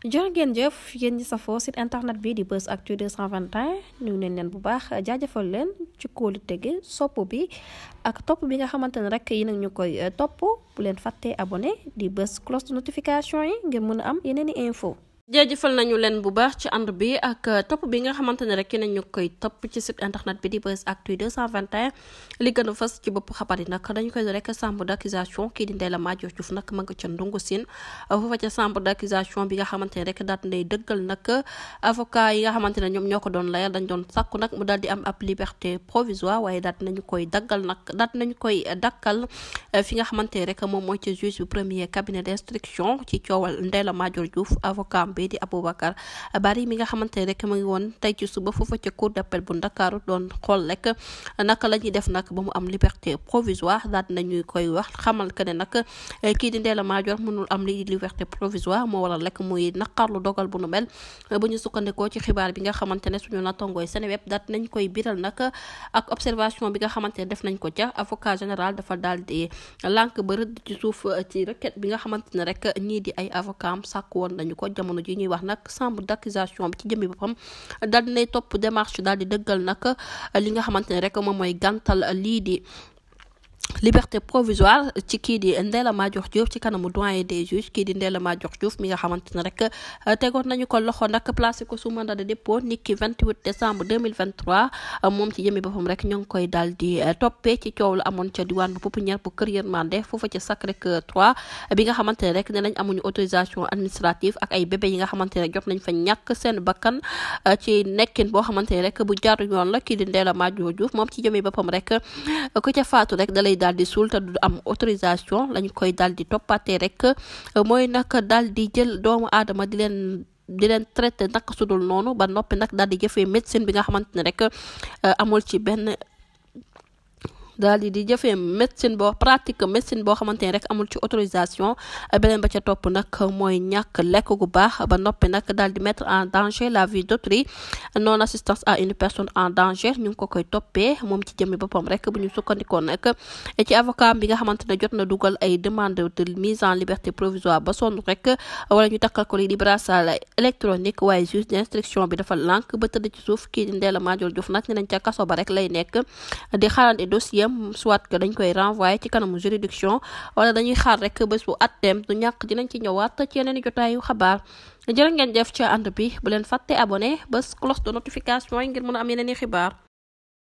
jërë ngeen jëf yéen ñi safoo site internet bi di Buzz Actu 221 ñu neen leen bu baax jaajëfal leen ci kóolu tege sopp bi ak topp bi nga xamante ne rek yi nag ñu koy topp bu leen fàttee abonné di bës cloche de notification yi ngir mën a am yeneen i info jaajëfal nañu leen bu baax ci ànd bi ak topp bi nga xamante ne rek nañu koy topp ci site internet bi di Buzz Actu 221 li gën a fës ci bopp xabar yi nag dañu koy rek chambre d'accusation kii di Ndella Madior Diouf nag ma nga ca Ndungu Sine foofa ca chambre d'accusation bi nga xamante ne rek daal dinay dëggal nag avocat yi nga xamante ne ñoom ñoo ko doon layal dañ doon sàkku nag mu daal di am ab liberté provisoire waaye daal dinañu koy daggal nag daal dinañu koy dakkal fi nga xamante ne rek moom mooy ci juge bu premier cabinet d'instruction ci coowal Ndella Madior Diouf avocat bi di Aboubacar Bari mi nga xamante ne rek mu ngi woon tey ci suba foofa ca cour d'appel bu Ndakaaru doon xool rek naka la ñuy def nag ba mu am liberté provisoire daal dinañuy koy wax xamal que ne nag kii di Ndella Madior mënul am li liberté provisoire moo waral rek muy naqarlu dogal bu nu mel bu ñu sukkandikoo ci xibaar bi nga xamante ne suñu nattangooy Seneweb daal nañ koy biral nag ak observation bi nga xamante ne def nañ ko ca avocat général dafa daal di lànk ba rëdd ci suuf ci requête bi nga xamante ne rek ñii di ay avocat am sàkk woon nañu ko jamono ji ñuy wax nag chambre d'accusation bi ci jëmmi boppam daal dinay topp démarche daal di dëggal nag li nga xamante ne rek moom mooy gàntal lii di liberté provisoire ci kii di Ndella Madior Diouf ci kanamu doyen des juges kii di Ndella Madior Diouf mi nga xamante ne rek tegoon nañu ko loxo nag placé ko sous mandat de dépôt niki 28 décembre 2023 moom ci jëmi boppam rek ñoo ngi koy daal di toppee ci coow la amoon ca diwaan bu Pouponnière bu Kër Yërmande foofa ca Sacré-Cœur 3 bi nga xamante ne rek ne nañ amuñu autorisation administrative ak ay bébé yi nga xamante ne rek jot nañ fa ñàkk seen bakkan ci nekkin boo xamante ne rek bu jaaru yoon la kii di Ndella Madior Diouf moom ci jëmi boppam rek ku ca faatu rek dalay daal di suul te du am autorisation lañ koy daal di toppatee rek mooy nag daal di jël doomu aadama di leen traité naka sudul noonu ba noppi nag daal di jëfee médecine bi nga xamante ne rek amul ci benn daal di jëfee médecine boo xamante ne rek amul ci autorisation beneen ba ca topp nag mooy ñàkk lekk gu baax ba noppi nag daal di mettre en danger la vie d'autrui non assistance à une personne en danger ñu ngi ko koy toppee moom ci jëmmi boppam rek bu ñu sukkandikoo nag ci avocat bi nga xamante ne jot na dugal ay demande de mise en liberté provisoire ba sonn rek wala ñu takkal ko li di bracelet électronique waaye juge d'instruction bi dafa lànk ba tëdd ci suuf kii di Ndella Madior Diouf nag ne nañ ca kaso ba rek lay nekk di xaarandi dossier soit que dañ koy renvoyer ci kanamu juridiction wala dañuy xaar rek bés bu atteem du ñàkk dinañ ci ñëwaat ci yeneen i jotaayu xabaar jërë ngeen jëf ci ànd bi bu leen fàtte abonné bés cloche de notification yi ngir mën a am yeneen i xibaar